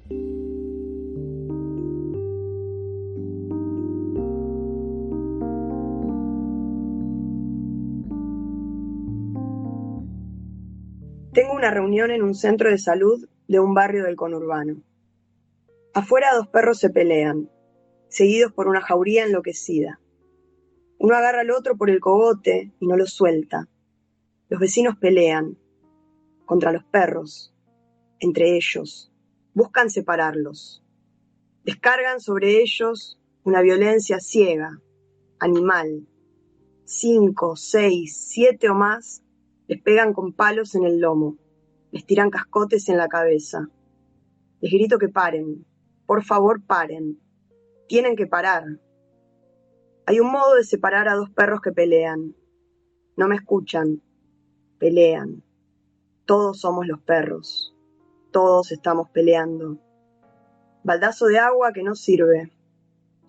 Tengo una reunión en un centro de salud de un barrio del conurbano. Afuera 2 perros se pelean, seguidos por una jauría enloquecida. Uno agarra al otro por el cogote y no lo suelta. Los vecinos pelean contra los perros, entre ellos. Buscan separarlos. Descargan sobre ellos una violencia ciega, animal. 5, 6, 7 o más les pegan con palos en el lomo, les tiran cascotes en la cabeza. Les grito que paren. Por favor, paren. Tienen que parar. Hay un modo de separar a 2 perros que pelean. No me escuchan. Pelean. Todos somos los perros. Todos estamos peleando. Baldazo de agua que no sirve.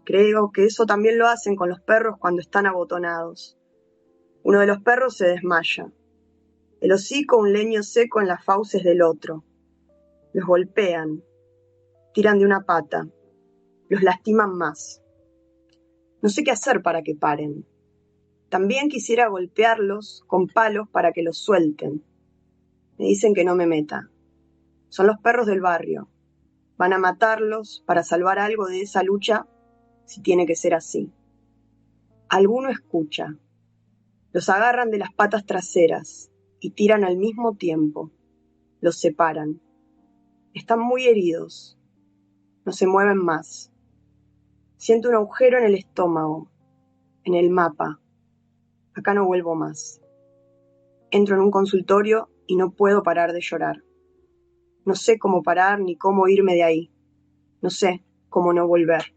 Creo que eso también lo hacen con los perros cuando están abotonados. Uno de los perros se desmaya. El hocico un leño seco en las fauces del otro. Los golpean. Tiran de una pata. Los lastiman más. No sé qué hacer para que paren. También quisiera golpearlos con palos para que los suelten. Me dicen que no me meta. Son los perros del barrio. Van a matarlos para salvar algo de esa lucha si tiene que ser así. Alguno escucha. Los agarran de las patas traseras y tiran al mismo tiempo. Los separan. Están muy heridos. No se mueven más. Siento un agujero en el estómago, en el mapa. Acá no vuelvo más. Entro en un consultorio y no puedo parar de llorar. No sé cómo parar ni cómo irme de ahí. No sé cómo no volver.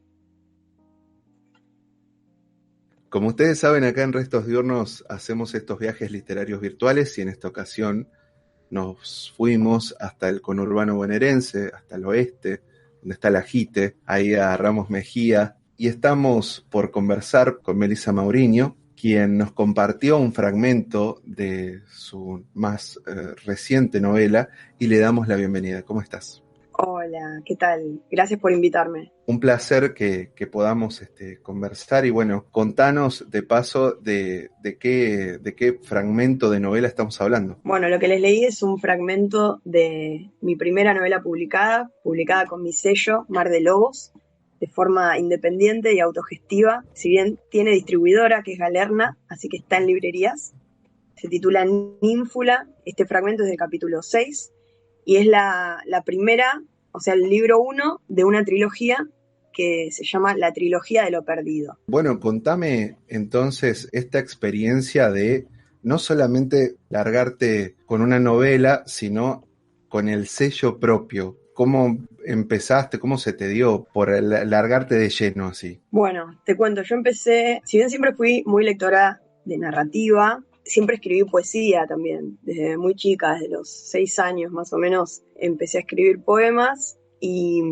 Como ustedes saben, acá en Restos Diurnos hacemos estos viajes literarios virtuales y en esta ocasión nos fuimos hasta el conurbano bonaerense, hasta el oeste, donde está la JITE, ahí a Ramos Mejía, y estamos por conversar con Melissa Mauriño, quien nos compartió un fragmento de su más reciente novela, y le damos la bienvenida. ¿Cómo estás? Hola, ¿qué tal? Gracias por invitarme. Un placer que podamos conversar y bueno, contanos de paso de qué fragmento de novela estamos hablando. Bueno, lo que les leí es un fragmento de mi primera novela publicada con mi sello, Mar de Lobos, de forma independiente y autogestiva. Si bien tiene distribuidora, que es Galerna, así que está en librerías. Se titula Ninfula. Este fragmento es del capítulo 6 y es la primera, o sea, el libro 1 de una trilogía que se llama La Trilogía de lo Perdido. Bueno, contame entonces esta experiencia de no solamente largarte con una novela, sino con el sello propio. ¿Cómo empezaste? ¿Cómo se te dio por largarte de lleno así? Bueno, te cuento, yo empecé, si bien siempre fui muy lectora de narrativa, siempre escribí poesía también, desde muy chica, desde los 6 años más o menos, empecé a escribir poemas y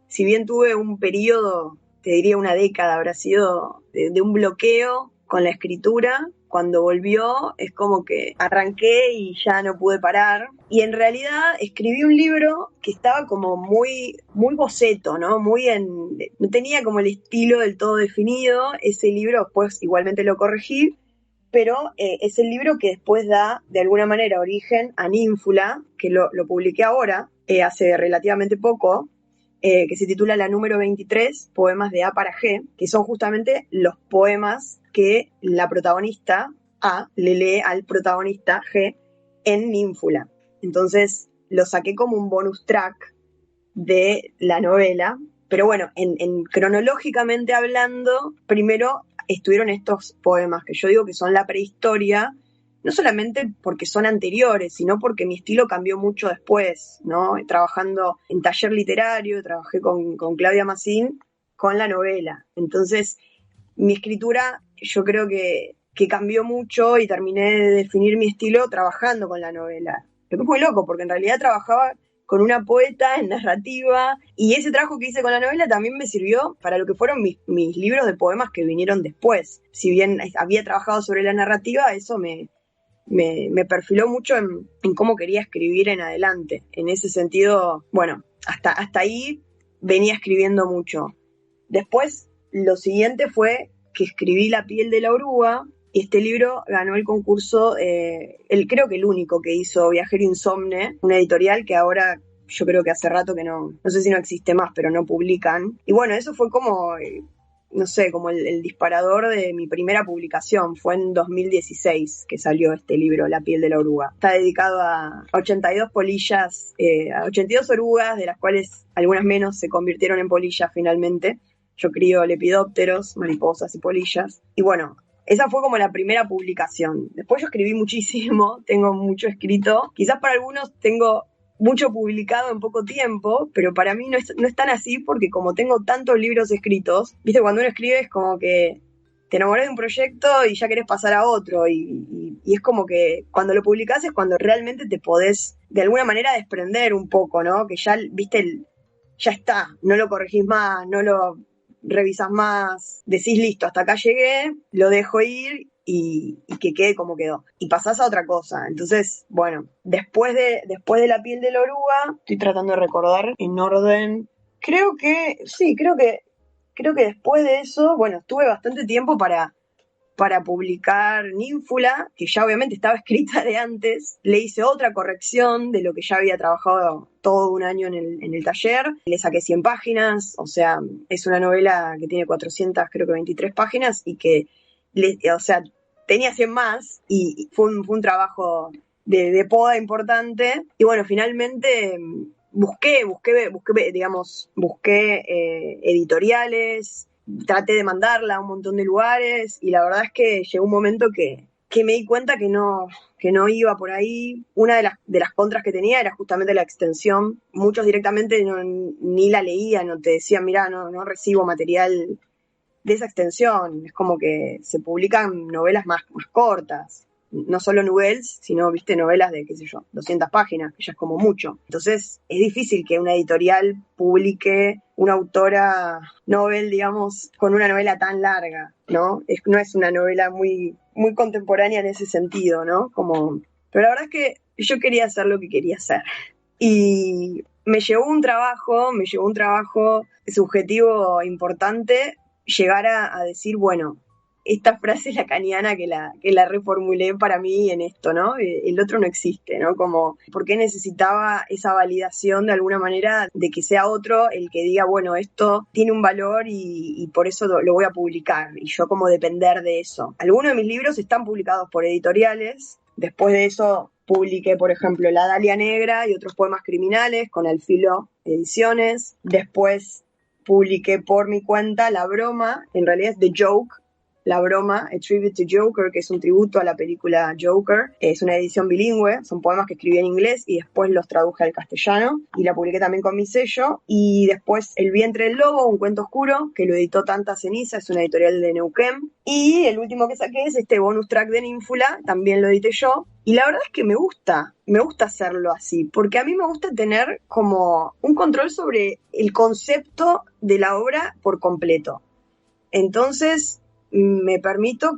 si bien tuve un periodo, te diría una década, habrá sido de un bloqueo con la escritura, cuando volvió es como que arranqué y ya no pude parar. Y en realidad escribí un libro que estaba como muy boceto, ¿no? No tenía como el estilo del todo definido. Ese libro después igualmente lo corregí, pero es el libro que después da de alguna manera origen a Ninfula, que lo publiqué ahora, hace relativamente poco, que se titula La número 23, poemas de A para G, que son justamente los poemas que la protagonista A le lee al protagonista G en Ninfula. Entonces lo saqué como un bonus track de la novela, pero bueno, cronológicamente hablando, primero estuvieron estos poemas que yo digo que son la prehistoria, no solamente porque son anteriores, sino porque mi estilo cambió mucho después, ¿no? Trabajando en taller literario, trabajé con Claudia Massín con la novela. Entonces, mi escritura yo creo que cambió mucho y terminé de definir mi estilo trabajando con la novela. Lo que es muy loco, porque en realidad trabajaba con una poeta en narrativa, y ese trabajo que hice con la novela también me sirvió para lo que fueron mis libros de poemas que vinieron después. Si bien había trabajado sobre la narrativa, eso me perfiló mucho en cómo quería escribir en adelante. En ese sentido, bueno, hasta ahí venía escribiendo mucho. Después, lo siguiente fue que escribí La piel de la oruga, y este libro ganó el concurso, creo que el único que hizo Viajero Insomne, una editorial que ahora yo creo que hace rato que no sé si no existe más, pero no publican. Y bueno, eso fue como, no sé, como el disparador de mi primera publicación. Fue en 2016 que salió este libro, La piel de la oruga. Está dedicado a 82 polillas, a 82 orugas, de las cuales algunas menos se convirtieron en polillas finalmente. Yo crío lepidópteros, mariposas y polillas. Y bueno, esa fue como la primera publicación. Después yo escribí muchísimo, tengo mucho escrito. Quizás para algunos tengo mucho publicado en poco tiempo, pero para mí no es tan así, porque como tengo tantos libros escritos, viste, cuando uno escribe es como que te enamorás de un proyecto y ya querés pasar a otro, y es como que cuando lo publicás es cuando realmente te podés de alguna manera desprender un poco, ¿no? Que ya, viste, ya está, no lo corregís más, no lo revisas más, decís listo, hasta acá llegué, lo dejo ir y que quede como quedó. Y pasás a otra cosa. Entonces, bueno, después de La piel de la oruga, estoy tratando de recordar en orden. Creo que después de eso, bueno, tuve bastante tiempo para publicar Ninfula, que ya obviamente estaba escrita de antes. Le hice otra corrección de lo que ya había trabajado todo un año en el taller. Le saqué 100 páginas, o sea, es una novela que tiene 423 páginas y que, o sea, tenía 100 más, y fue un trabajo de poda importante. Y bueno, finalmente busqué editoriales, traté de mandarla a un montón de lugares, y la verdad es que llegó un momento que me di cuenta que no iba por ahí. Una de las contras que tenía era justamente la extensión. Muchos directamente ni la leían, o te decían, mirá, no recibo material de esa extensión. Es como que se publican novelas más cortas, no solo novelas, sino, viste, novelas de, qué sé yo, 200 páginas, que ya es como mucho. Entonces, es difícil que una editorial publique una autora novel, digamos, con una novela tan larga, ¿no? No es una novela muy, muy contemporánea en ese sentido, ¿no? Pero la verdad es que yo quería hacer lo que quería hacer. Y me llevó un trabajo subjetivo importante, llegar a decir, bueno, esta frase lacaniana que la reformulé para mí en esto, ¿no? El otro no existe, ¿no? Como, ¿por qué necesitaba esa validación de alguna manera de que sea otro el que diga, bueno, esto tiene un valor y por eso lo voy a publicar? Y yo como depender de eso. Algunos de mis libros están publicados por editoriales. Después de eso publiqué, por ejemplo, La Dalia Negra y otros poemas criminales con Alfilo Ediciones. Después publiqué por mi cuenta La Broma, en realidad es The Joke, La Broma, A Tribute to Joker, que es un tributo a la película Joker. Es una edición bilingüe, son poemas que escribí en inglés y después los traduje al castellano, y la publiqué también con mi sello. Y después El vientre del lobo, un cuento oscuro, que lo editó Tanta Ceniza, es una editorial de Neuquén. Y el último que saqué es este bonus track de Ninfula, también lo edité yo. Y la verdad es que me gusta hacerlo así, porque a mí me gusta tener como un control sobre el concepto de la obra por completo. Entonces, me permito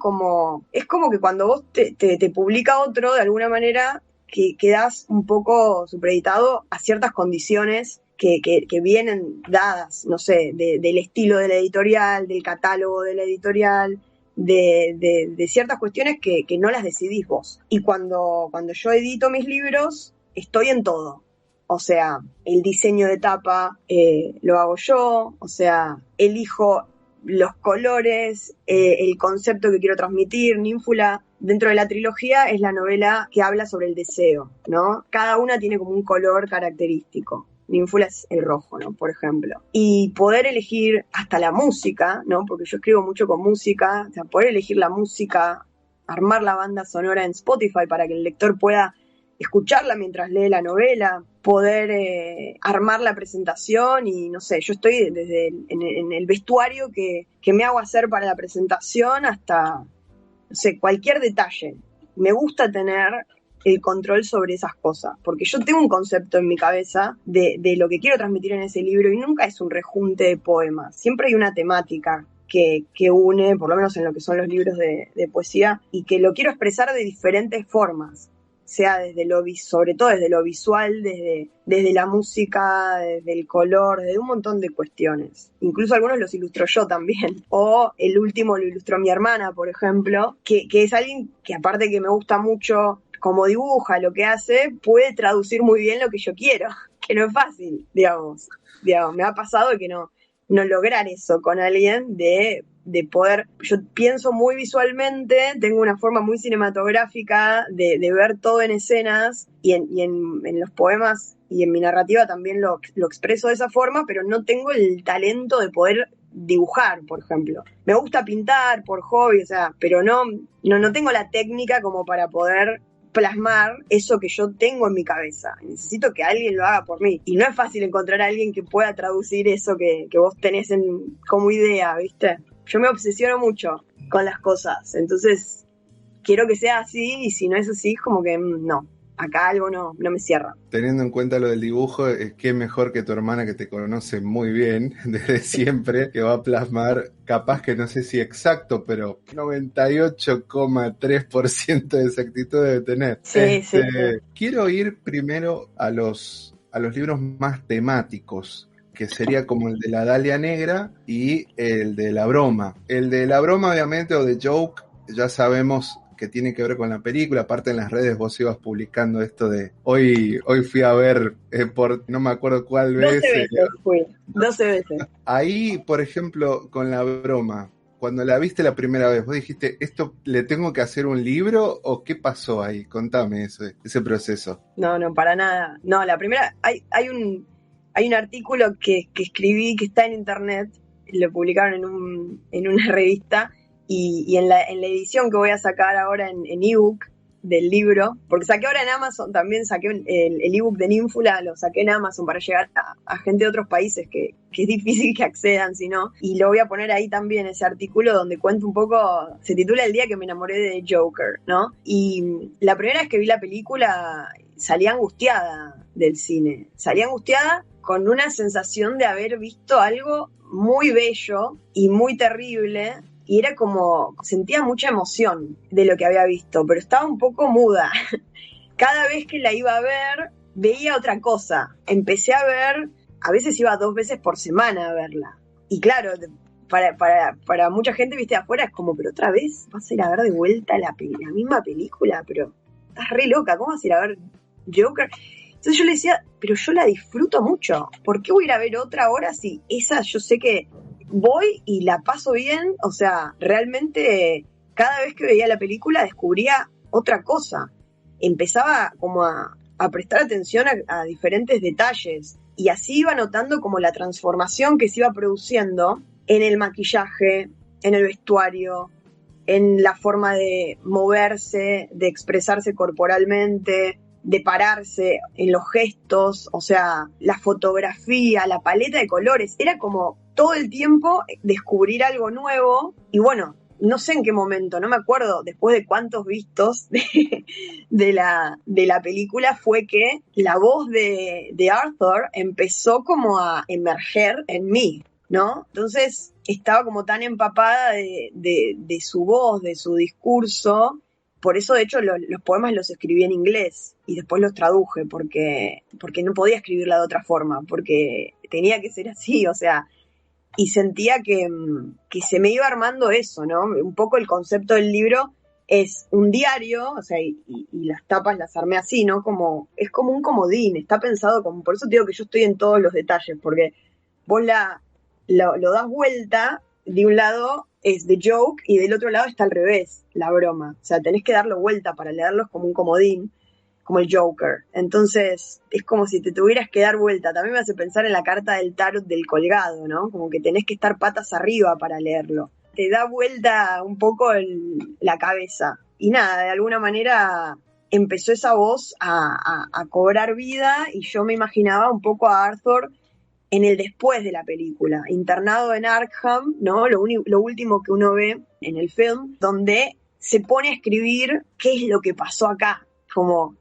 es como que cuando vos te publica otro, de alguna manera, que quedás un poco supeditado a ciertas condiciones que vienen dadas, no sé, del estilo de la editorial, del catálogo de la editorial, de ciertas cuestiones que no las decidís vos. Y cuando yo edito mis libros, estoy en todo. O sea, el diseño de tapa lo hago yo, o sea, elijo los colores, el concepto que quiero transmitir. Ninfula, dentro de la trilogía, es la novela que habla sobre el deseo, ¿no? Cada una tiene como un color característico. Ninfula es el rojo, ¿no? Por ejemplo. Y poder elegir hasta la música, ¿no? Porque yo escribo mucho con música, o sea, poder elegir la música, armar la banda sonora en Spotify para que el lector pueda escucharla mientras lee la novela, poder armar la presentación, y no sé, yo estoy desde en el vestuario que me hago hacer para la presentación hasta, no sé, cualquier detalle. Me gusta tener el control sobre esas cosas, porque yo tengo un concepto en mi cabeza de lo que quiero transmitir en ese libro, y nunca es un rejunte de poemas, siempre hay una temática que une, por lo menos en lo que son los libros de poesía, y que lo quiero expresar de diferentes formas. sea sobre todo desde lo visual, desde la música, desde el color, desde un montón de cuestiones. Incluso algunos los ilustro yo también. O el último lo ilustró mi hermana, por ejemplo, que es alguien que aparte que me gusta mucho como dibuja, lo que hace, puede traducir muy bien lo que yo quiero, que no es fácil, digamos. Me ha pasado que no lograr eso con alguien de poder, yo pienso muy visualmente, tengo una forma muy cinematográfica de ver todo en escenas y en los poemas y en mi narrativa también lo expreso de esa forma, pero no tengo el talento de poder dibujar, por ejemplo. Me gusta pintar por hobby, o sea, pero no tengo la técnica como para poder plasmar eso que yo tengo en mi cabeza. Necesito que alguien lo haga por mí. Y no es fácil encontrar a alguien que pueda traducir eso que vos tenés como idea, ¿viste? Yo me obsesiono mucho con las cosas. Entonces, quiero que sea así y si no es así, como que no. Acá algo no me cierra. Teniendo en cuenta lo del dibujo, qué mejor que tu hermana que te conoce muy bien desde siempre, que va a plasmar, capaz que no sé si exacto, pero 98,3% de exactitud debe tener. Sí. Quiero ir primero a los libros más temáticos, que sería como el de la Dalia Negra y el de la broma. El de la broma, obviamente, o de Joke, ya sabemos que tiene que ver con la película. Aparte en las redes vos ibas publicando esto de hoy fui a ver por no me acuerdo cuál vez. 12 veces fui, 12 veces. Ahí, por ejemplo, con la broma, cuando la viste la primera vez, vos dijiste, ¿esto le tengo que hacer un libro o qué pasó ahí? Contame ese proceso. No, para nada. No, la primera, hay un artículo que escribí que está en internet, lo publicaron en una revista, y en la edición que voy a sacar ahora en ebook del libro, porque saqué ahora en Amazon, también saqué el ebook de Ninfula, lo saqué en Amazon para llegar a gente de otros países que es difícil que accedan, si no, y lo voy a poner ahí también, ese artículo donde cuento un poco, se titula El día que me enamoré de Joker, ¿no? Y la primera vez que vi la película salí angustiada del cine, salí angustiada con una sensación de haber visto algo muy bello y muy terrible, y era como, sentía mucha emoción de lo que había visto, pero estaba un poco muda. Cada vez que la iba a ver, veía otra cosa. Empecé a ver, a veces iba 2 veces por semana a verla. Y claro, para mucha gente, viste, afuera es como, pero otra vez vas a ir a ver de vuelta la misma película, pero estás re loca, ¿cómo vas a ir a ver Joker? Entonces yo le decía, pero yo la disfruto mucho, ¿por qué voy a ir a ver otra ahora si esa yo sé que voy y la paso bien? O sea, realmente cada vez que veía la película descubría otra cosa. Empezaba como a prestar atención a diferentes detalles y así iba notando como la transformación que se iba produciendo en el maquillaje, en el vestuario, en la forma de moverse, de expresarse corporalmente, de pararse, en los gestos, o sea, la fotografía, la paleta de colores. Era como todo el tiempo descubrir algo nuevo y bueno, no sé en qué momento, no me acuerdo después de cuántos vistos de la película fue que la voz de Arthur empezó como a emerger en mí, ¿no? Entonces estaba como tan empapada de su voz, de su discurso. Por eso, de hecho, los poemas los escribí en inglés y después los traduje porque no podía escribirla de otra forma, porque tenía que ser así, o sea, y sentía que se me iba armando eso, ¿no? Un poco el concepto del libro es un diario, o sea, y las tapas las armé así, ¿no? Es como un comodín, está pensado como, por eso te digo que yo estoy en todos los detalles, porque vos lo das vuelta, de un lado es The Joke y del otro lado está al revés, la broma. O sea, tenés que darlo vuelta para leerlos como un comodín, como el Joker. Entonces, es como si te tuvieras que dar vuelta. También me hace pensar en la carta del tarot del colgado, ¿no? Como que tenés que estar patas arriba para leerlo. Te da vuelta un poco la cabeza. Y nada, de alguna manera empezó esa voz a cobrar vida y yo me imaginaba un poco a Arthur en el después de la película, internado en Arkham, ¿no? Lo último que uno ve en el film, donde se pone a escribir qué es lo que pasó acá, como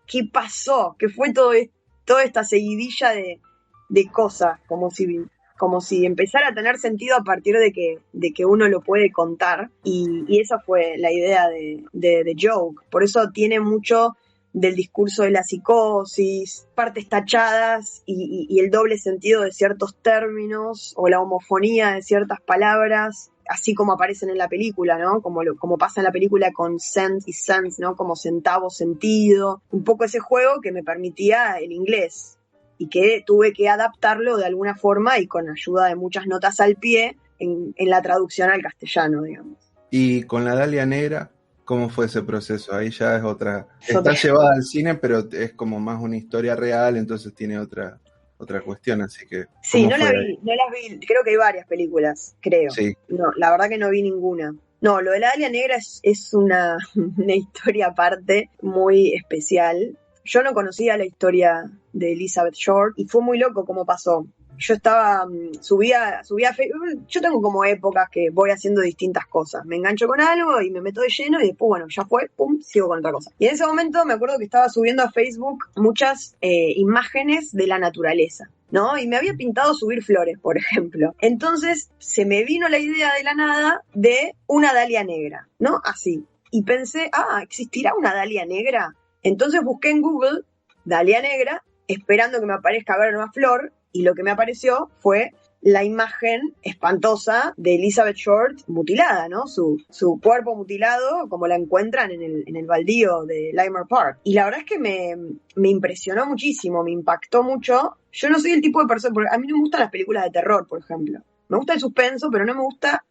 qué pasó, qué fue toda esta seguidilla de cosas, como si empezara a tener sentido a partir de que uno lo puede contar, y esa fue la idea de Joke. Por eso tiene mucho del discurso de la psicosis, partes tachadas y el doble sentido de ciertos términos o la homofonía de ciertas palabras, así como aparecen en la película, ¿no? Como pasa en la película con cent y cents, ¿no? Como centavo, sentido. Un poco ese juego que me permitía el inglés y que tuve que adaptarlo de alguna forma y con ayuda de muchas notas al pie en la traducción al castellano, digamos. Y con la Dalia Negra, ¿cómo fue ese proceso? Ahí ya es otra... Es Está otra. llevada al cine, pero es como más una historia real, entonces tiene otra cuestión, así que... Sí, ¿Cómo no fue la ahí? vi, no las vi, creo que hay varias películas, creo. Sí. No, la verdad que no vi ninguna. No, lo de la Dalia Negra es una historia aparte muy especial. Yo no conocía la historia de Elizabeth Short y fue muy loco cómo pasó. Yo estaba, subía a Facebook, yo tengo como épocas que voy haciendo distintas cosas. Me engancho con algo y me meto de lleno y después, bueno, ya fue, pum, sigo con otra cosa. Y en ese momento me acuerdo que estaba subiendo a Facebook muchas imágenes de la naturaleza, ¿no? Y me había pintado subir flores, por ejemplo. Entonces se me vino la idea de la nada de una dalia negra, ¿no? Así. Y pensé, ¿existirá una dalia negra? Entonces busqué en Google dalia negra, esperando que me aparezca ver una flor, y lo que me apareció fue la imagen espantosa de Elizabeth Short mutilada, ¿no? Su cuerpo mutilado, como la encuentran en el baldío de Limer Park. Y la verdad es que me impresionó muchísimo, me impactó mucho. Yo no soy el tipo de persona, porque a mí no me gustan las películas de terror, por ejemplo. Me gusta el suspenso, pero no me gusta,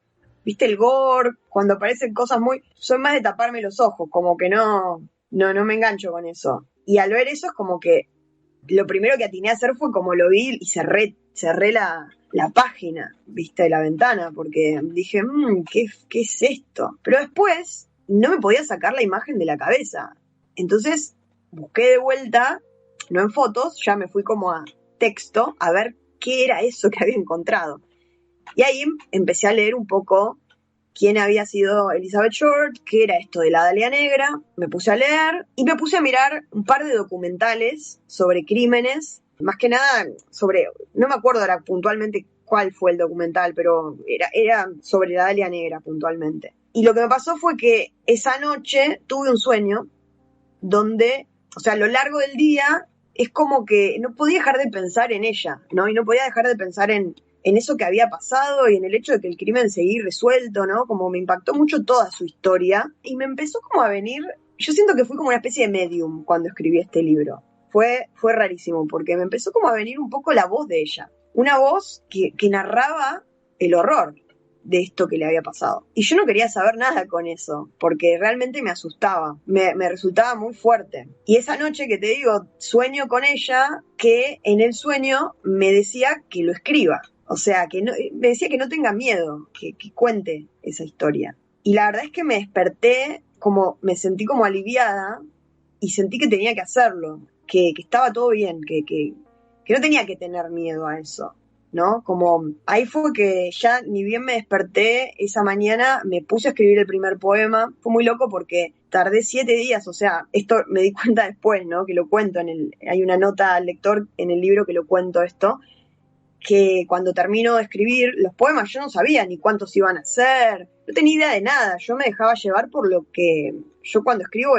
viste, el gore, cuando aparecen cosas muy... Soy más de taparme los ojos, como que no me engancho con eso. Y al ver eso es como que lo primero que atiné a hacer fue como lo vi y cerré la página, viste, de la ventana, porque dije, ¿qué es esto? Pero después no me podía sacar la imagen de la cabeza. Entonces busqué de vuelta, no en fotos, ya me fui como a texto a ver qué era eso que había encontrado. Y ahí empecé a leer un poco quién había sido Elizabeth Short, qué era esto de la Dalia Negra. Me puse a leer y me puse a mirar un par de documentales sobre crímenes, más que nada no me acuerdo ahora puntualmente cuál fue el documental, pero era sobre la Dalia Negra puntualmente. Y lo que me pasó fue que esa noche tuve un sueño donde, o sea, a lo largo del día es como que no podía dejar de pensar en ella, ¿no? Y no podía dejar de pensar en eso que había pasado y en el hecho de que el crimen seguía resuelto, ¿no? Como me impactó mucho toda su historia y me empezó como a venir, yo siento que fui como una especie de medium cuando escribí este libro. Fue rarísimo porque me empezó como a venir un poco la voz de ella, una voz que narraba el horror de esto que le había pasado. Y yo no quería saber nada con eso, porque realmente me asustaba, me resultaba muy fuerte. Y esa noche que te digo, sueño con ella, que en el sueño me decía que lo escriba. O sea, me decía que no tenga miedo, que cuente esa historia. Y la verdad es que me desperté, me sentí como aliviada y sentí que tenía que hacerlo, que estaba todo bien, que no tenía que tener miedo a eso, ¿no? Como ahí fue que ya ni bien me desperté esa mañana, me puse a escribir el primer poema. Fue muy loco porque tardé 7 días, o sea, esto me di cuenta después, ¿no? Que lo cuento hay una nota al lector en el libro que lo cuento esto, que cuando termino de escribir los poemas yo no sabía ni cuántos iban a ser, no tenía idea de nada, yo me dejaba llevar por lo que yo cuando escribo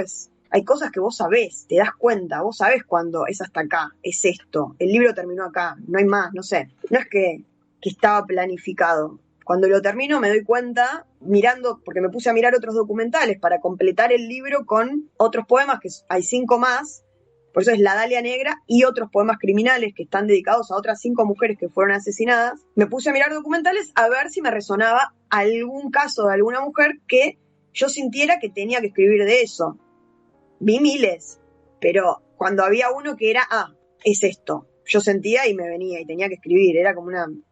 hay cosas que vos sabés, te das cuenta, vos sabés cuando es hasta acá, es esto, el libro terminó acá, no hay más, no sé, no es que estaba planificado. Cuando lo termino me doy cuenta, mirando, porque me puse a mirar otros documentales para completar el libro con otros poemas, que hay 5 más, por eso es La Dalia Negra y otros poemas criminales que están dedicados a otras 5 mujeres que fueron asesinadas. Me puse a mirar documentales a ver si me resonaba algún caso de alguna mujer que yo sintiera que tenía que escribir de eso. Vi miles, pero cuando había uno que era, es esto, yo sentía y me venía y tenía que escribir, era como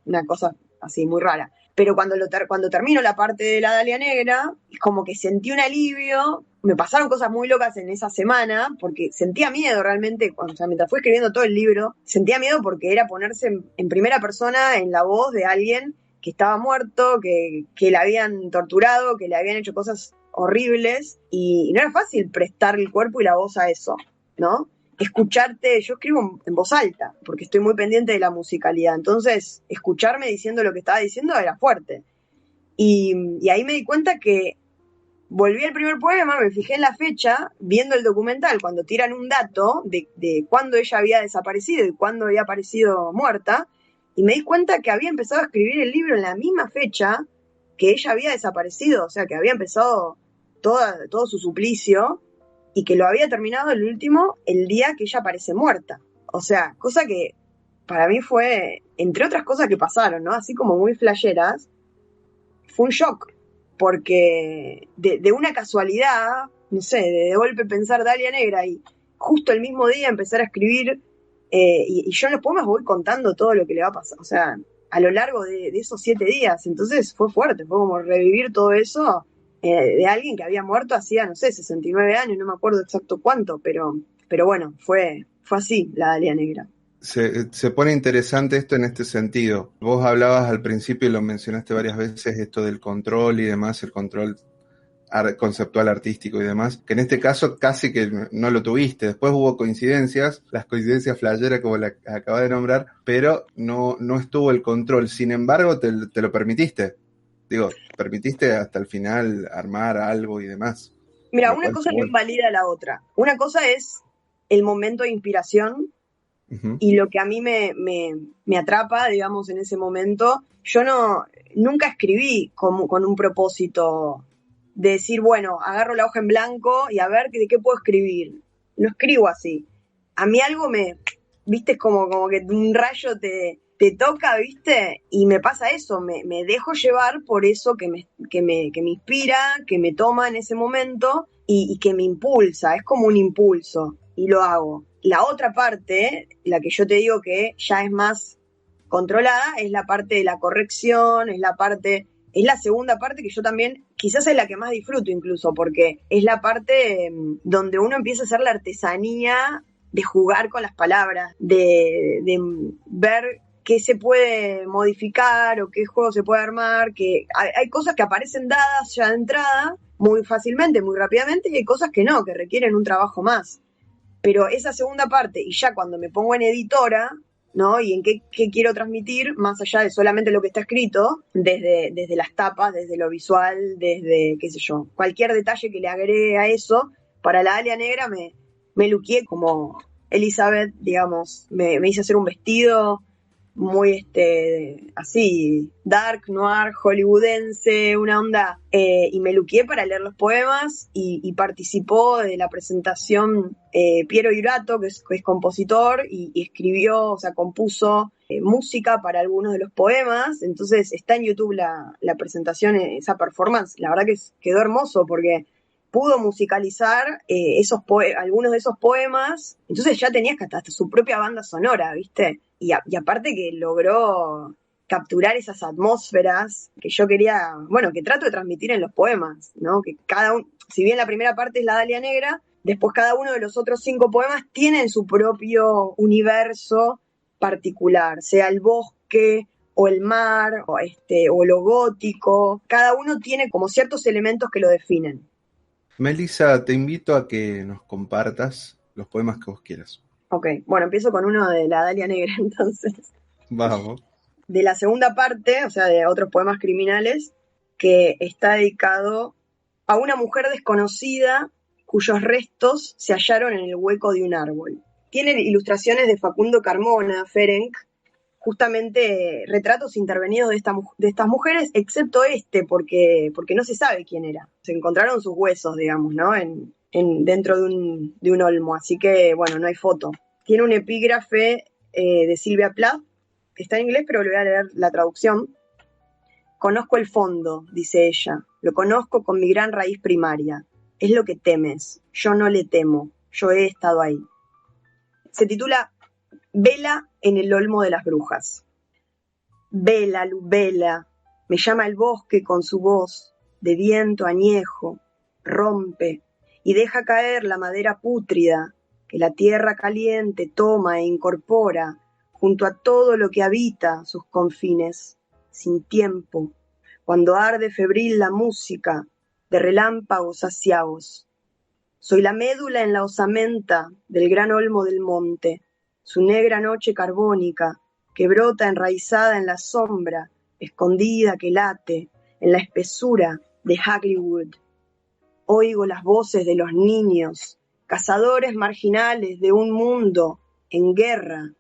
una cosa así muy rara. Pero cuando termino la parte de la Dalia Negra, es como que sentí un alivio, me pasaron cosas muy locas en esa semana, porque sentía miedo realmente, mientras fui escribiendo todo el libro, sentía miedo porque era ponerse en primera persona en la voz de alguien que estaba muerto, que le habían torturado, que le habían hecho cosas horribles, y no era fácil prestar el cuerpo y la voz a eso, ¿no? Escucharte, yo escribo en voz alta, porque estoy muy pendiente de la musicalidad, entonces escucharme diciendo lo que estaba diciendo era fuerte. Y ahí me di cuenta que volví al primer poema, me fijé en la fecha, viendo el documental, cuando tiran un dato de cuándo ella había desaparecido y cuándo había aparecido muerta, y me di cuenta que había empezado a escribir el libro en la misma fecha que ella había desaparecido, o sea, que había empezado todo su suplicio y que lo había terminado el último el día que ella aparece muerta. O sea, cosa que para mí fue, entre otras cosas que pasaron, ¿no? Así como muy flasheras, fue un shock, porque de una casualidad, no sé, de golpe pensar Dalia Negra y justo el mismo día empezar a escribir, y yo en los poemas voy contando todo lo que le va a pasar, o sea, a lo largo de esos 7 días, entonces fue fuerte, fue como revivir todo eso de alguien que había muerto hacía, no sé, 69 años, no me acuerdo exacto cuánto, pero bueno, fue así la Dalia Negra. Se pone interesante esto en este sentido. Vos hablabas al principio y lo mencionaste varias veces, esto del control y demás, el control conceptual artístico y demás, que en este caso casi que no lo tuviste. Después hubo coincidencias, las coincidencias flasheras como la acabas de nombrar, pero no estuvo el control. Sin embargo, te lo permitiste. Digo, permitiste hasta el final armar algo y demás. Mira, Lo una cual cosa está no bueno. invalida la otra. Una cosa es el momento de inspiración Uh-huh. y lo que a mí me atrapa, digamos, en ese momento. Yo nunca escribí con un propósito de decir, bueno, agarro la hoja en blanco y a ver de qué puedo escribir. No escribo así. A mí algo viste, es como que un rayo te toca, viste, y me pasa eso, me dejo llevar por eso que me inspira, que me toma en ese momento y que me impulsa, es como un impulso, y lo hago. La otra parte, la que yo te digo que ya es más controlada, es la parte de la corrección, es la segunda parte que yo también, quizás es la que más disfruto incluso, porque es la parte donde uno empieza a hacer la artesanía de jugar con las palabras, de ver qué se puede modificar o qué juego se puede armar, que hay cosas que aparecen dadas ya de entrada muy fácilmente, muy rápidamente, y hay cosas que no, que requieren un trabajo más. Pero esa segunda parte, y ya cuando me pongo en editora, ¿no? Y en qué quiero transmitir, más allá de solamente lo que está escrito, desde las tapas, desde lo visual, desde, qué sé yo, cualquier detalle que le agregue a eso, para la Dalia Negra me luqué como Elizabeth, digamos, me hice hacer un vestido muy así, dark, noir, hollywoodense, una onda, y me luqué para leer los poemas y participó de la presentación Piero Irato, que es compositor y escribió, o sea, compuso música para algunos de los poemas, entonces está en YouTube la presentación, esa performance, la verdad que quedó hermoso porque pudo musicalizar algunos de esos poemas, entonces ya tenías hasta su propia banda sonora, ¿viste? Y aparte que logró capturar esas atmósferas que yo quería, bueno, que trato de transmitir en los poemas, ¿no? Que si bien la primera parte es la Dalia Negra, después cada uno de los otros 5 poemas tienen su propio universo particular, sea el bosque o el mar o lo gótico, cada uno tiene como ciertos elementos que lo definen. Melissa, te invito a que nos compartas los poemas que vos quieras. Ok, bueno, empiezo con uno de la Dalia Negra entonces. Vamos. De la segunda parte, o sea, de otros poemas criminales, que está dedicado a una mujer desconocida cuyos restos se hallaron en el hueco de un árbol. Tiene ilustraciones de Facundo Carmona, Ferenc, justamente retratos intervenidos de estas mujeres, excepto porque no se sabe quién era. Se encontraron sus huesos, digamos, ¿no? Dentro de un olmo, así que, bueno, no hay foto. Tiene un epígrafe de Silvia Plath, que está en inglés, pero le voy a leer la traducción. Conozco el fondo, dice ella, lo conozco con mi gran raíz primaria. Es lo que temes, yo no le temo, yo he estado ahí. Se titula Vela en el olmo de las brujas. Vela, luz, vela, me llama el bosque con su voz de viento añejo, rompe y deja caer la madera pútrida que la tierra caliente toma e incorpora junto a todo lo que habita sus confines, sin tiempo, cuando arde febril la música de relámpagos aciagos. Soy la médula en la osamenta del gran olmo del monte, su negra noche carbónica, que brota enraizada en la sombra, escondida que late, en la espesura de Hagley Wood. Oigo las voces de los niños, cazadores marginales de un mundo en guerra.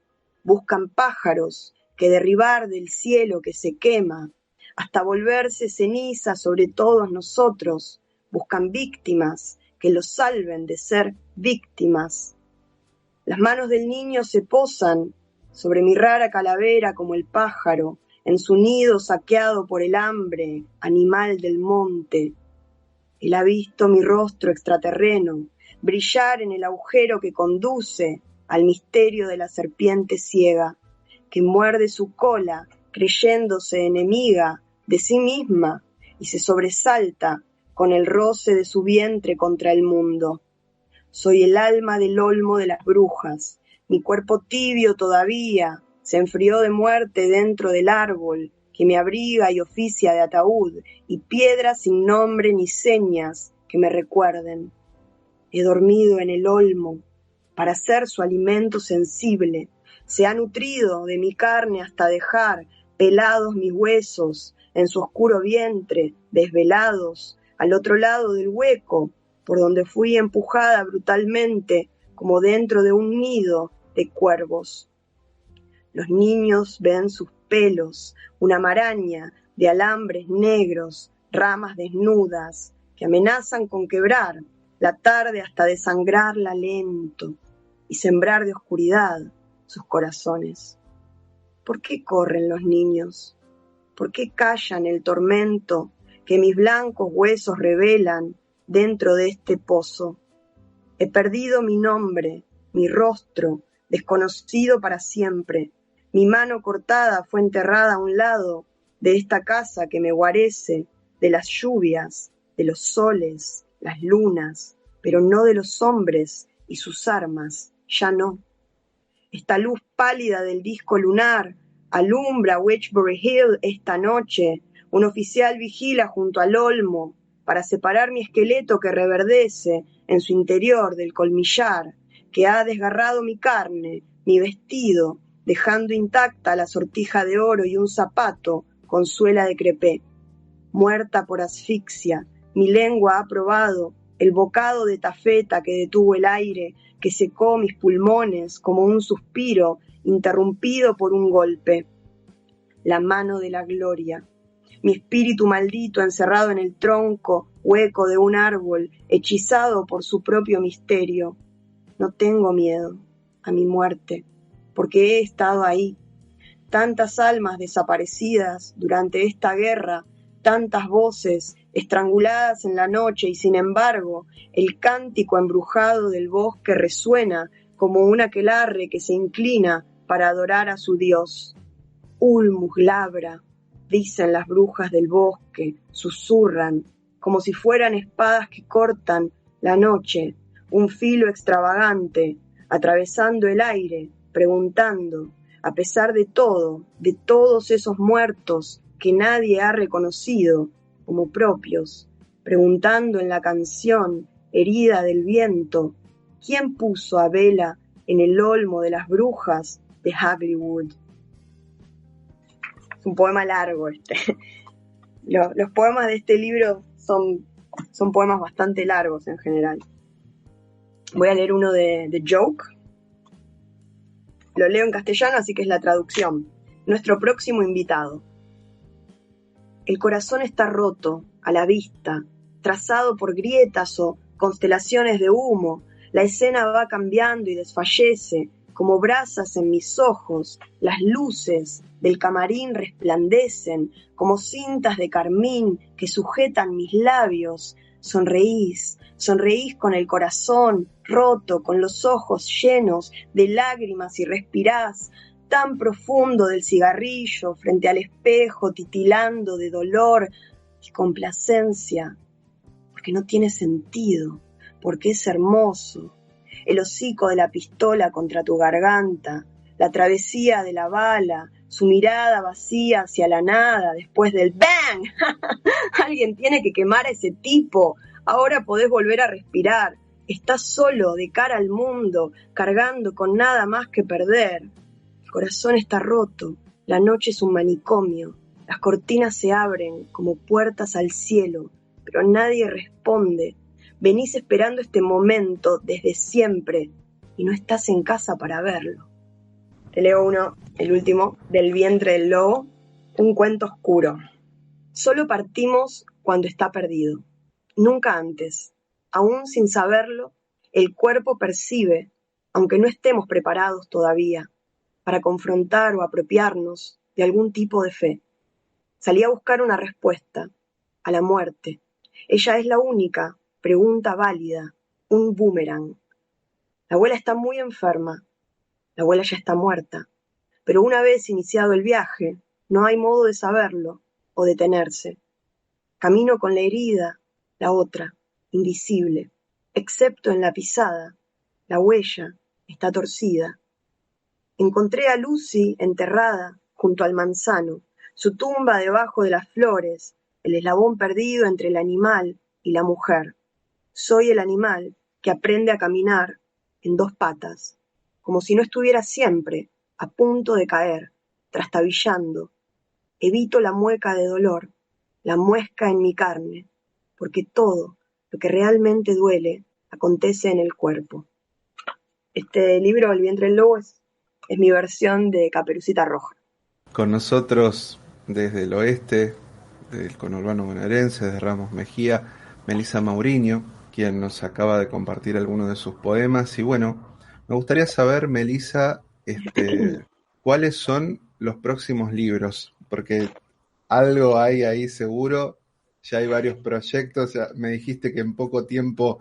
Buscan pájaros que derribar del cielo que se quema, hasta volverse ceniza sobre todos nosotros. Buscan víctimas que los salven de ser víctimas. Las manos del niño se posan sobre mi rara calavera como el pájaro, en su nido saqueado por el hambre, animal del monte. Él ha visto mi rostro extraterreno brillar en el agujero que conduce al misterio de la serpiente ciega, que muerde su cola creyéndose enemiga de sí misma y se sobresalta con el roce de su vientre contra el mundo. Soy el alma del olmo de las brujas, mi cuerpo tibio todavía se enfrió de muerte dentro del árbol que me abriga y oficia de ataúd, y piedras sin nombre ni señas que me recuerden. He dormido en el olmo para ser su alimento sensible, se ha nutrido de mi carne hasta dejar pelados mis huesos en su oscuro vientre, desvelados, al otro lado del hueco, por donde fui empujada brutalmente como dentro de un nido de cuervos. Los niños ven sus pelos, una maraña de alambres negros, ramas desnudas, que amenazan con quebrar la tarde hasta desangrarla lento y sembrar de oscuridad sus corazones. ¿Por qué corren los niños? ¿Por qué callan el tormento que mis blancos huesos revelan dentro de este pozo? He perdido mi nombre, mi rostro, desconocido para siempre. Mi mano cortada fue enterrada a un lado de esta casa que me guarece de las lluvias, de los soles, las lunas, pero no de los hombres y sus armas, ya no. Esta luz pálida del disco lunar alumbra Wedgbury Hill esta noche. Un oficial vigila junto al olmo para separar mi esqueleto que reverdece en su interior del colmillar, que ha desgarrado mi carne, mi vestido, dejando intacta la sortija de oro y un zapato con suela de crepé. Muerta por asfixia, mi lengua ha probado el bocado de tafeta que detuvo el aire, que secó mis pulmones como un suspiro interrumpido por un golpe. La mano de la gloria. Mi espíritu maldito encerrado en el tronco hueco de un árbol, hechizado por su propio misterio. No tengo miedo a mi muerte, porque he estado ahí. Tantas almas desaparecidas durante esta guerra, tantas voces estranguladas en la noche y sin embargo el cántico embrujado del bosque resuena como un aquelarre que se inclina para adorar a su dios. Ulmus glabra, dicen las brujas del bosque, susurran, como si fueran espadas que cortan la noche, un filo extravagante, atravesando el aire, preguntando, a pesar de todo, de todos esos muertos que nadie ha reconocido como propios, preguntando en la canción herida del viento, ¿quién puso a Bela en el olmo de las brujas de Hagleywood? Es un poema largo este. Los poemas de este libro son poemas bastante largos en general. Voy a leer uno de Joke. Lo leo en castellano, así que es la traducción. Nuestro próximo invitado. El corazón está roto, a la vista, trazado por grietas o constelaciones de humo. La escena va cambiando y desfallece, como brasas en mis ojos. Las luces del camarín resplandecen, como cintas de carmín que sujetan mis labios. Sonreís con el corazón roto, con los ojos llenos de lágrimas y respirás tan profundo del cigarrillo frente al espejo, titilando de dolor y complacencia, porque no tiene sentido, porque es hermoso. El hocico de la pistola contra tu garganta, la travesía de la bala, su mirada vacía hacia la nada después del ¡bang! Alguien tiene que quemar a ese tipo. Ahora podés volver a respirar. Estás solo, de cara al mundo, cargando con nada más que perder. El corazón está roto, la noche es un manicomio, las cortinas se abren como puertas al cielo, pero nadie responde. Venís esperando este momento desde siempre y no estás en casa para verlo. Te leo uno, el último, del vientre del lobo, un cuento oscuro. Solo partimos cuando está perdido, nunca antes. Aún sin saberlo, el cuerpo percibe, aunque no estemos preparados todavía, para confrontar o apropiarnos de algún tipo de fe. Salí a buscar una respuesta, a la muerte. Ella es la única pregunta válida, un boomerang. La abuela está muy enferma, la abuela ya está muerta, pero una vez iniciado el viaje, no hay modo de saberlo o detenerse. Camino con la herida, la otra, invisible, excepto en la pisada, la huella está torcida. Encontré a Lucy enterrada junto al manzano, su tumba debajo de las flores, el eslabón perdido entre el animal y la mujer. Soy el animal que aprende a caminar en dos patas, como si no estuviera siempre a punto de caer, trastabillando. Evito la mueca de dolor, la muesca en mi carne, porque todo lo que realmente duele acontece en el cuerpo. Este libro, El vientre del lobo, es mi versión de Caperucita Roja. Con nosotros desde el oeste, del conurbano bonaerense, de Ramos Mejía, Melissa Mauriño, quien nos acaba de compartir algunos de sus poemas. Y bueno, me gustaría saber, Melissa, ¿cuáles son los próximos libros? Porque algo hay ahí seguro, ya hay varios proyectos, ya me dijiste que en poco tiempo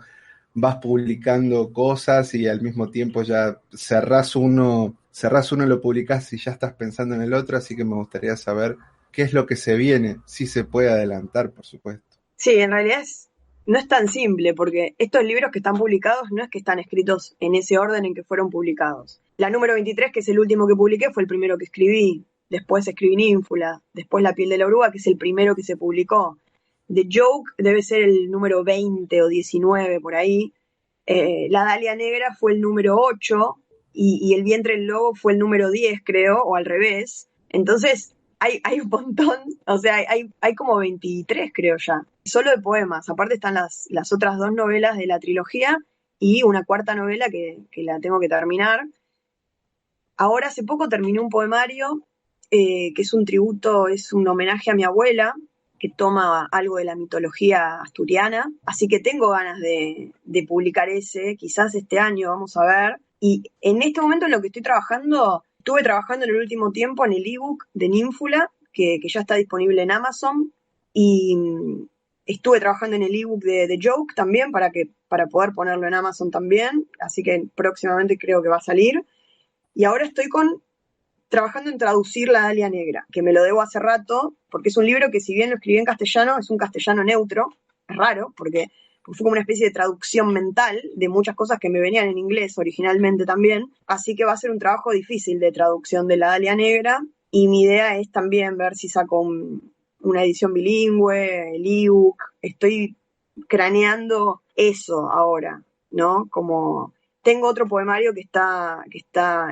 vas publicando cosas y al mismo tiempo ya cerrás uno, lo publicás y ya estás pensando en el otro, así que me gustaría saber qué es lo que se viene, si se puede adelantar, por supuesto. Sí, en realidad no es tan simple, porque estos libros que están publicados no es que están escritos en ese orden en que fueron publicados. La número 23, que es el último que publiqué, fue el primero que escribí. Después escribí Ninfula, después La piel de la oruga, que es el primero que se publicó. The Joke debe ser el número 20 o 19 por ahí. La Dalia Negra fue el número 8 y El vientre del lobo fue el número 10, creo, o al revés. Entonces, hay un montón, o sea, hay como 23, creo ya, solo de poemas. Aparte están las otras 2 novelas de la trilogía y una cuarta novela que la tengo que terminar. Ahora hace poco terminé un poemario que es un tributo, es un homenaje a mi abuela, que toma algo de la mitología asturiana, así que tengo ganas de publicar ese, quizás este año, vamos a ver. Y en este momento en lo que estoy trabajando, estuve trabajando en el último tiempo en el ebook de Ninfula, que ya está disponible en Amazon, y estuve trabajando en el ebook de The Joke también, para poder ponerlo en Amazon también, así que próximamente creo que va a salir. Y ahora estoy trabajando en traducir La Dalia Negra, que me lo debo hace rato, porque es un libro que si bien lo escribí en castellano, es un castellano neutro, es raro, porque fue como una especie de traducción mental de muchas cosas que me venían en inglés originalmente también, así que va a ser un trabajo difícil de traducción de La Dalia Negra, y mi idea es también ver si saco una edición bilingüe, el ebook. Estoy craneando eso ahora, ¿no? Como tengo otro poemario que está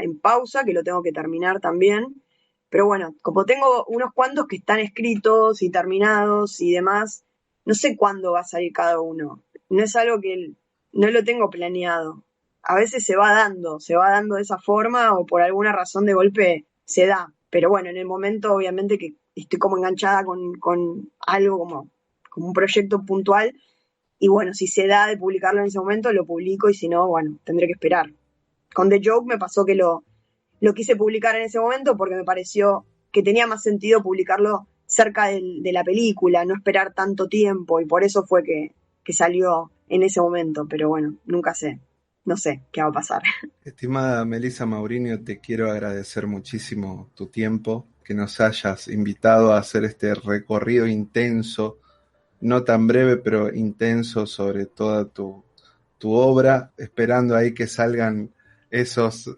en pausa, que lo tengo que terminar también. Pero bueno, como tengo unos cuantos que están escritos y terminados y demás, no sé cuándo va a salir cada uno. No es algo que no lo tengo planeado. A veces se va dando de esa forma o por alguna razón de golpe se da. Pero bueno, en el momento obviamente que estoy como enganchada con algo como un proyecto puntual. Y bueno, si se da de publicarlo en ese momento, lo publico y si no, bueno, tendré que esperar. Con The Joke me pasó que lo quise publicar en ese momento porque me pareció que tenía más sentido publicarlo cerca de la película, no esperar tanto tiempo y por eso fue que salió en ese momento. Pero bueno, nunca sé, no sé qué va a pasar. Estimada Melissa Mauriño, te quiero agradecer muchísimo tu tiempo, que nos hayas invitado a hacer este recorrido intenso, no tan breve, pero intenso sobre toda tu obra, esperando ahí que salgan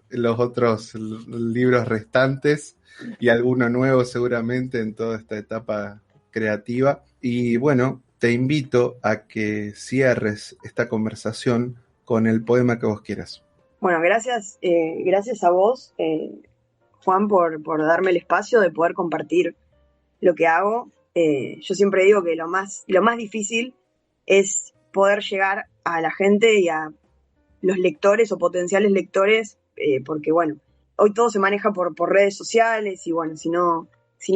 los otros libros restantes y alguno nuevo seguramente en toda esta etapa creativa. Y bueno, te invito a que cierres esta conversación con el poema que vos quieras. Bueno, gracias a vos, Juan, por darme el espacio de poder compartir lo que hago. Yo siempre digo que lo más difícil es poder llegar a la gente y a los lectores o potenciales lectores, porque bueno, hoy todo se maneja por redes sociales y bueno, si no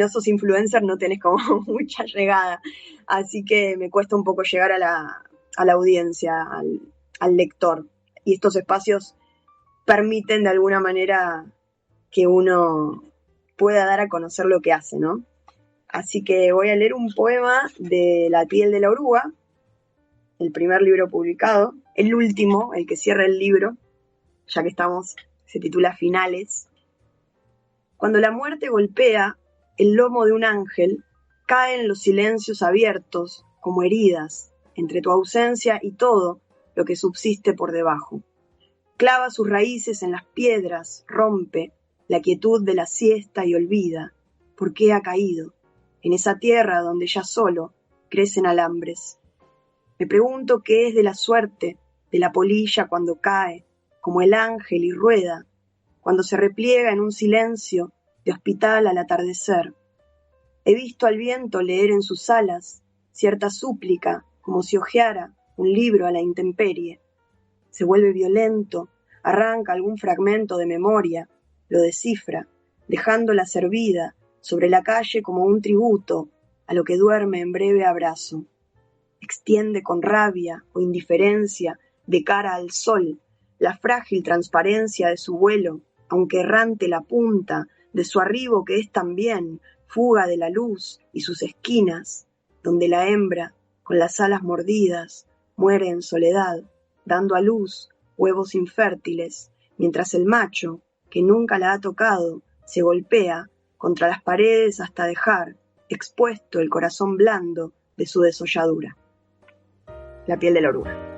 sos influencer no tenés como mucha llegada, así que me cuesta un poco llegar a la audiencia, al lector, y estos espacios permiten de alguna manera que uno pueda dar a conocer lo que hace, ¿no? Así que voy a leer un poema de La piel de la oruga, el primer libro publicado, el último, el que cierra el libro, ya que se titula Finales. Cuando la muerte golpea el lomo de un ángel, caen los silencios abiertos como heridas entre tu ausencia y todo lo que subsiste por debajo. Clava sus raíces en las piedras, rompe la quietud de la siesta y olvida por qué ha caído en esa tierra donde ya solo crecen alambres. Me pregunto qué es de la suerte de la polilla cuando cae, como el ángel y rueda, cuando se repliega en un silencio de hospital al atardecer. He visto al viento leer en sus alas cierta súplica, como si hojeara un libro a la intemperie. Se vuelve violento, arranca algún fragmento de memoria, lo descifra, dejándola servida sobre la calle como un tributo a lo que duerme en breve abrazo. Extiende con rabia o indiferencia de cara al sol la frágil transparencia de su vuelo, aunque errante la punta de su arribo que es también fuga de la luz y sus esquinas, donde la hembra, con las alas mordidas, muere en soledad, dando a luz huevos infértiles, mientras el macho, que nunca la ha tocado, se golpea contra las paredes hasta dejar expuesto el corazón blando de su desolladura. La piel de la oruga.